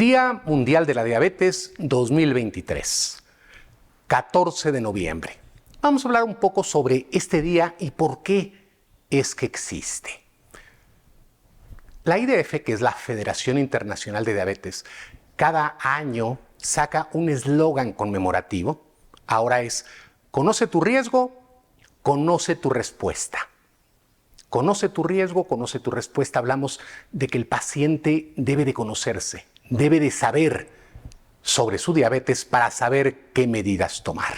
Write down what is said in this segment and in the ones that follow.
Día Mundial de la Diabetes 2023, 14 de noviembre. Vamos a hablar un poco sobre este día y por qué es que existe. La IDF, que es la Federación Internacional de Diabetes, cada año saca un eslogan conmemorativo. Ahora es: conoce tu riesgo, conoce tu respuesta. Conoce tu riesgo, conoce tu respuesta. Hablamos de que el paciente debe de conocerse, debe de saber sobre su diabetes para saber qué medidas tomar.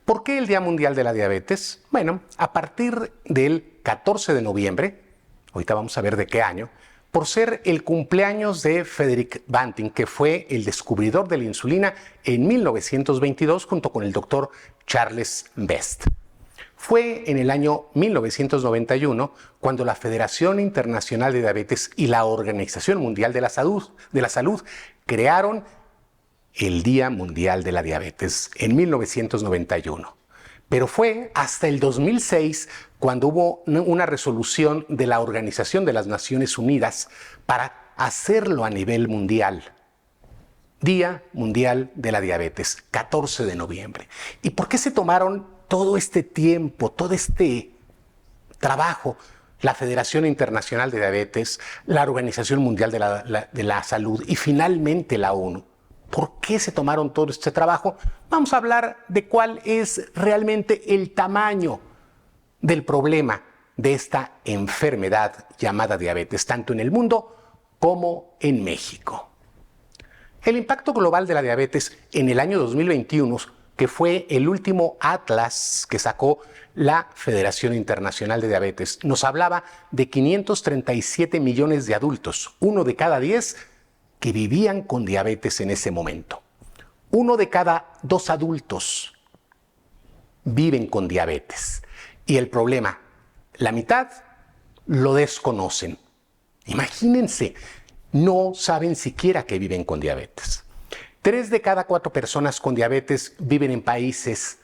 ¿Por qué el Día Mundial de la Diabetes? Bueno, a partir del 14 de noviembre, ahorita vamos a ver de qué año, por ser el cumpleaños de Frederick Banting, que fue el descubridor de la insulina en 1922 junto con el doctor Charles Best. Fue en el año 1991 cuando la Federación Internacional de Diabetes y la Organización Mundial de la Salud crearon el Día Mundial de la Diabetes en 1991. Pero fue hasta el 2006 cuando hubo una resolución de la Organización de las Naciones Unidas para hacerlo a nivel mundial. Día Mundial de la Diabetes, 14 de noviembre. ¿Y por qué se tomaron todo este tiempo, todo este trabajo? La Federación Internacional de Diabetes, la Organización Mundial de la Salud y finalmente la ONU. ¿Por qué se tomaron todo este trabajo? Vamos a hablar de cuál es realmente el tamaño del problema de esta enfermedad llamada diabetes, tanto en el mundo como en México. El impacto global de la diabetes en el año 2021, que fue el último atlas que sacó la Federación Internacional de Diabetes, nos hablaba de 537 millones de adultos, 1 de cada 10 que vivían con diabetes en ese momento. 1 de cada 2 adultos viven con diabetes. Y el problema, la mitad lo desconocen. Imagínense, no saben siquiera que viven con diabetes. 3 de cada 4 personas con diabetes viven en países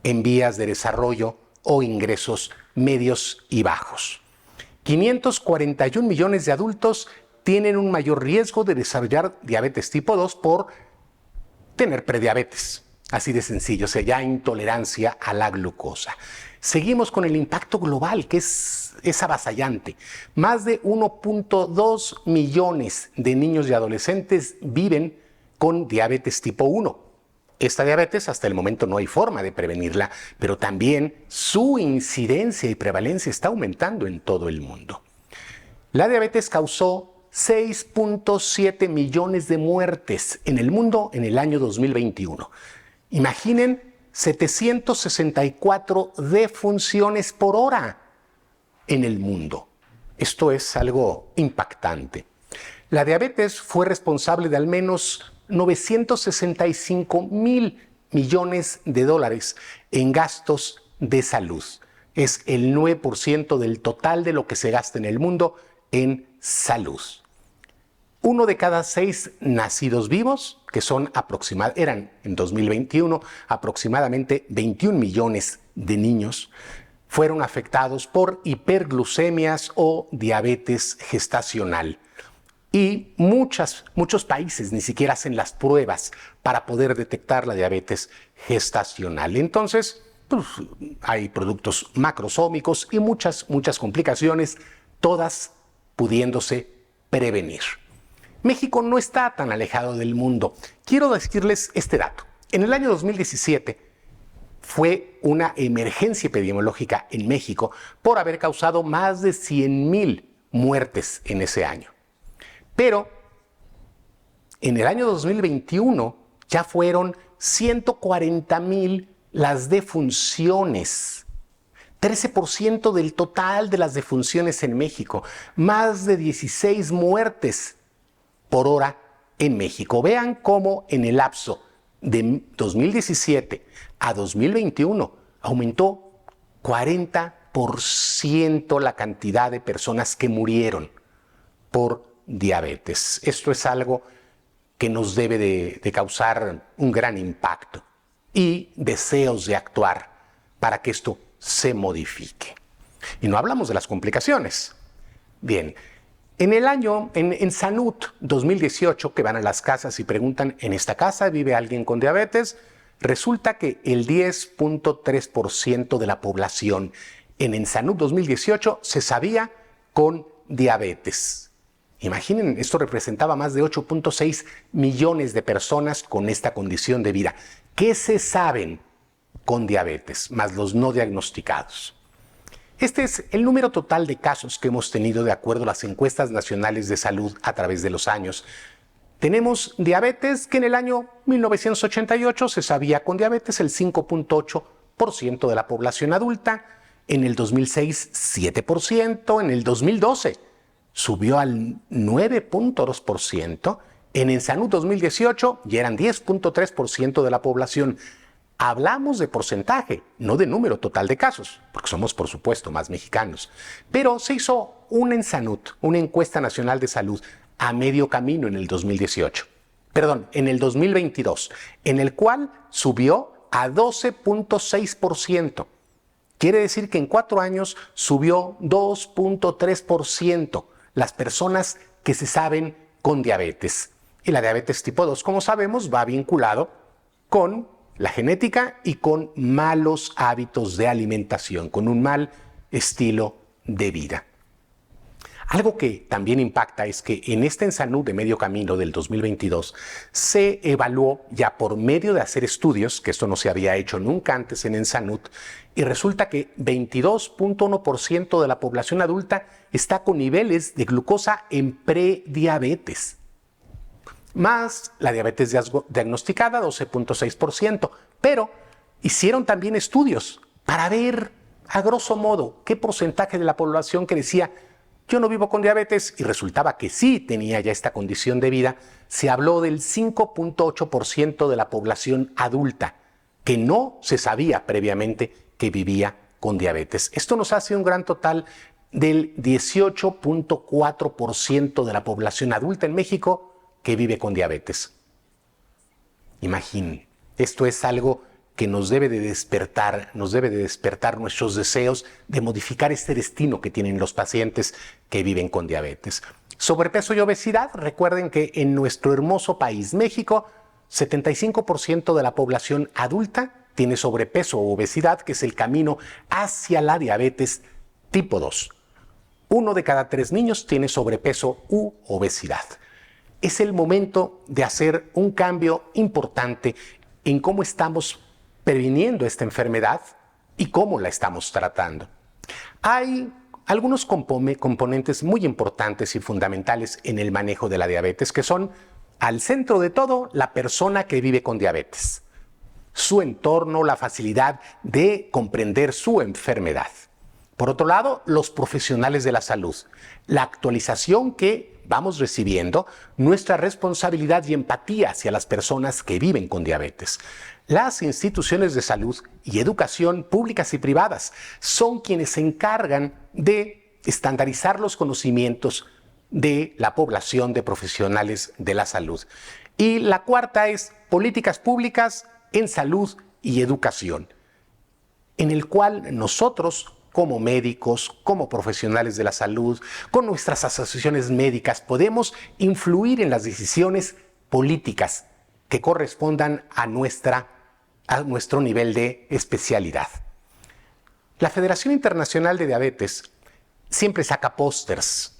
en vías de desarrollo o ingresos medios y bajos. 541 millones de adultos tienen un mayor riesgo de desarrollar diabetes tipo 2 por tener prediabetes. Así de sencillo, o sea, ya intolerancia a la glucosa. Seguimos con el impacto global, que es avasallante. Más de 1.2 millones de niños y adolescentes viven con diabetes tipo 1. Esta diabetes hasta el momento no hay forma de prevenirla, pero también su incidencia y prevalencia está aumentando en todo el mundo. La diabetes causó 6.7 millones de muertes en el mundo en el año 2021. Imaginen 764 defunciones por hora en el mundo. Esto es algo impactante. La diabetes fue responsable de al menos 965 mil millones de dólares en gastos de salud. Es el 9% del total de lo que se gasta en el mundo en salud. 1 de cada 6 nacidos vivos, que eran en 2021 aproximadamente 21 millones de niños, fueron afectados por hiperglucemias o diabetes gestacional. Y muchos países ni siquiera hacen las pruebas para poder detectar la diabetes gestacional. Entonces, hay productos macrosómicos y muchas complicaciones, todas pudiéndose prevenir. México no está tan alejado del mundo. Quiero decirles este dato. En el año 2017 fue una emergencia epidemiológica en México por haber causado más de 100,000 muertes en ese año. Pero en el año 2021 ya fueron 140,000 las defunciones. 13% del total de las defunciones en México. Más de 16 muertes por hora en México. Vean cómo en el lapso de 2017 a 2021 aumentó 40% la cantidad de personas que murieron por diabetes. Esto es algo que nos debe de causar un gran impacto y deseos de actuar para que esto se modifique. Y no hablamos de las complicaciones. Bien, En Sanut 2018, que van a las casas y preguntan, ¿en esta casa vive alguien con diabetes? Resulta que el 10.3% de la población en Sanut 2018 se sabía con diabetes. Imaginen, esto representaba más de 8.6 millones de personas con esta condición de vida. ¿Qué se saben con diabetes, más los no diagnosticados? Este es el número total de casos que hemos tenido de acuerdo a las encuestas nacionales de salud a través de los años. Tenemos diabetes que en el año 1988 se sabía con diabetes el 5.8% de la población adulta, en el 2006 7%, en el 2012 subió al 9.2%, en Sanut 2018 ya eran 10.3% de la población. Hablamos de porcentaje, no de número total de casos, porque somos por supuesto más mexicanos. Pero se hizo en Sanut, una encuesta nacional de salud, a medio camino en el 2022, en el cual subió a 12.6%. Quiere decir que en 4 años subió 2.3% las personas que se saben con diabetes. Y la diabetes tipo 2, como sabemos, va vinculado con la genética y con malos hábitos de alimentación, con un mal estilo de vida. Algo que también impacta es que en este Sanut de medio camino del 2022 se evaluó ya por medio de hacer estudios, que esto no se había hecho nunca antes en Sanut, y resulta que 22.1% de la población adulta está con niveles de glucosa en prediabetes, más la diabetes diagnosticada, 12.6%. Pero hicieron también estudios para ver, a grosso modo, qué porcentaje de la población que decía, yo no vivo con diabetes, y resultaba que sí tenía ya esta condición de vida. Se habló del 5.8% de la población adulta que no se sabía previamente que vivía con diabetes. Esto nos hace un gran total del 18.4% de la población adulta en México que vive con diabetes. Imaginen, esto es algo que nos debe de despertar nuestros deseos de modificar este destino que tienen los pacientes que viven con diabetes. Sobrepeso y obesidad, recuerden que en nuestro hermoso país, México, 75% de la población adulta tiene sobrepeso o obesidad, que es el camino hacia la diabetes tipo 2. 1 de cada 3 niños tiene sobrepeso u obesidad. Es el momento de hacer un cambio importante en cómo estamos previniendo esta enfermedad y cómo la estamos tratando. Hay algunos componentes muy importantes y fundamentales en el manejo de la diabetes, que son, al centro de todo, la persona que vive con diabetes, su entorno, la facilidad de comprender su enfermedad. Por otro lado, los profesionales de la salud, la actualización que vamos recibiendo, nuestra responsabilidad y empatía hacia las personas que viven con diabetes. Las instituciones de salud y educación públicas y privadas son quienes se encargan de estandarizar los conocimientos de la población de profesionales de la salud. Y la cuarta es políticas públicas en salud y educación, en el cual nosotros, como médicos, como profesionales de la salud, con nuestras asociaciones médicas, podemos influir en las decisiones políticas que correspondan a nuestro nivel de especialidad. La Federación Internacional de Diabetes siempre saca pósters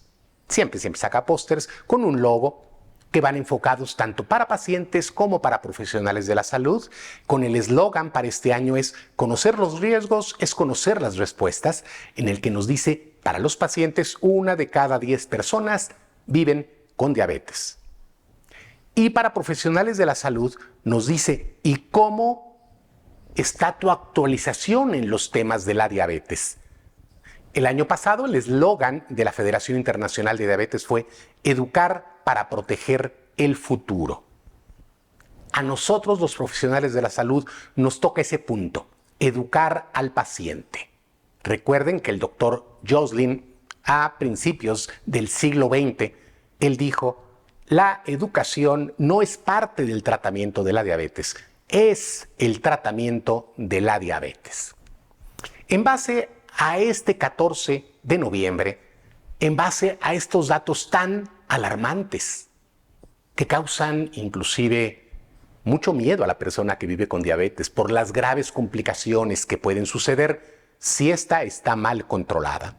con un logo que van enfocados tanto para pacientes como para profesionales de la salud, con el eslogan para este año es conocer los riesgos es conocer las respuestas, en el que nos dice, para los pacientes, 1 de cada 10 personas viven con diabetes. Y para profesionales de la salud nos dice, ¿y cómo está tu actualización en los temas de la diabetes? El año pasado el eslogan de la Federación Internacional de Diabetes fue educar para proteger el futuro. A nosotros, los profesionales de la salud, nos toca ese punto, educar al paciente. Recuerden que el doctor Joslin, a principios del siglo XX, él dijo, la educación no es parte del tratamiento de la diabetes, es el tratamiento de la diabetes. En base a este 14 de noviembre, en base a estos datos tan alarmantes que causan inclusive mucho miedo a la persona que vive con diabetes por las graves complicaciones que pueden suceder si esta está mal controlada.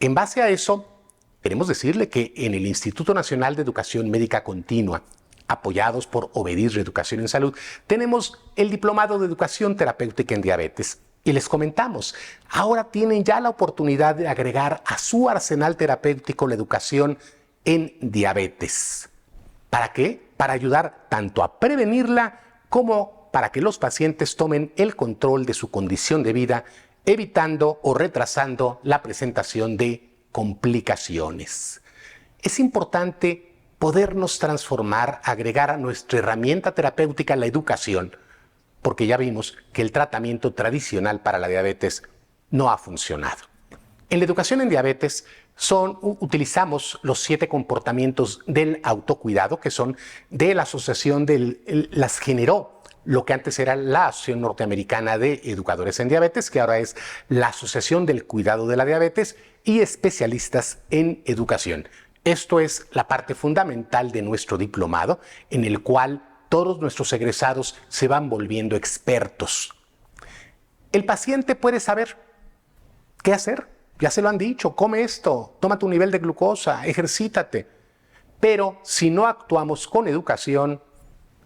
En base a eso, queremos decirle que en el Instituto Nacional de Educación Médica Continua, apoyados por Obedir Reeducación en Salud, tenemos el Diplomado de Educación Terapéutica en Diabetes. Y les comentamos, ahora tienen ya la oportunidad de agregar a su arsenal terapéutico la educación en diabetes. ¿Para qué? Para ayudar tanto a prevenirla como para que los pacientes tomen el control de su condición de vida, evitando o retrasando la presentación de complicaciones. Es importante podernos transformar, agregar a nuestra herramienta terapéutica la educación, porque ya vimos que el tratamiento tradicional para la diabetes no ha funcionado. En la educación en diabetes utilizamos los 7 comportamientos del autocuidado, que son de la asociación las generó lo que antes era la Asociación Norteamericana de Educadores en Diabetes, que ahora es la Asociación del Cuidado de la Diabetes y especialistas en educación. Esto es la parte fundamental de nuestro diplomado, en el cual todos nuestros egresados se van volviendo expertos. El paciente puede saber qué hacer. Ya se lo han dicho, come esto, toma tu nivel de glucosa, ejercítate. Pero si no actuamos con educación,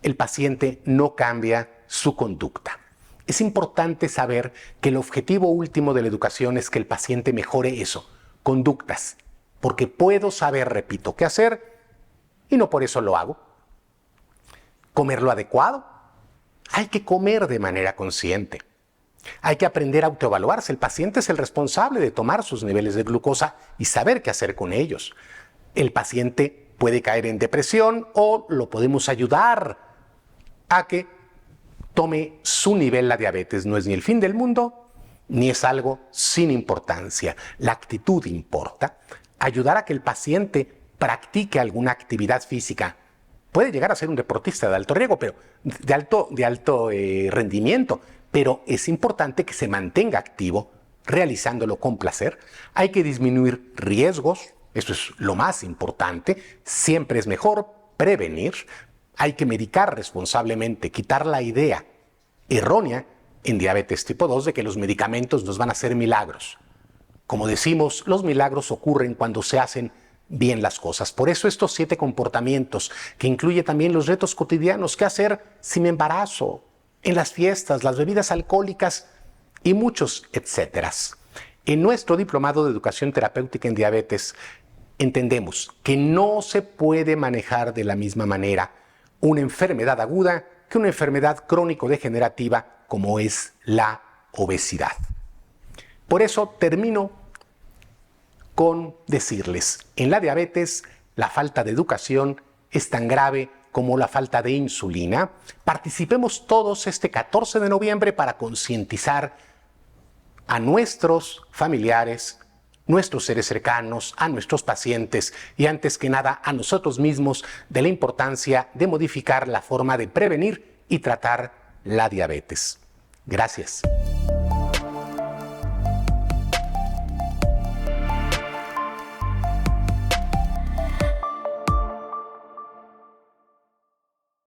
el paciente no cambia su conducta. Es importante saber que el objetivo último de la educación es que el paciente mejore eso, conductas. Porque puedo saber, repito, qué hacer y no por eso lo hago. Comer lo adecuado. Hay que comer de manera consciente. Hay que aprender a autoevaluarse. El paciente es el responsable de tomar sus niveles de glucosa y saber qué hacer con ellos. El paciente puede caer en depresión o lo podemos ayudar a que tome su nivel. La diabetes no es ni el fin del mundo, ni es algo sin importancia. La actitud importa. Ayudar a que el paciente practique alguna actividad física. Puede llegar a ser un deportista de alto riesgo, pero de alto rendimiento, pero es importante que se mantenga activo, realizándolo con placer. Hay que disminuir riesgos, eso es lo más importante. Siempre es mejor prevenir. Hay que medicar responsablemente, quitar la idea errónea en diabetes tipo 2 de que los medicamentos nos van a hacer milagros. Como decimos, los milagros ocurren cuando se hacen bien las cosas. Por eso estos 7 comportamientos, que incluye también los retos cotidianos, qué hacer si me embarazo, en las fiestas, las bebidas alcohólicas y muchos etcéteras. En nuestro diplomado de educación terapéutica en diabetes entendemos que no se puede manejar de la misma manera una enfermedad aguda que una enfermedad crónico-degenerativa como es la obesidad. Por eso termino con decirles, en la diabetes la falta de educación es tan grave como la falta de insulina. Participemos todos este 14 de noviembre para concientizar a nuestros familiares, nuestros seres cercanos, a nuestros pacientes y antes que nada a nosotros mismos de la importancia de modificar la forma de prevenir y tratar la diabetes. Gracias.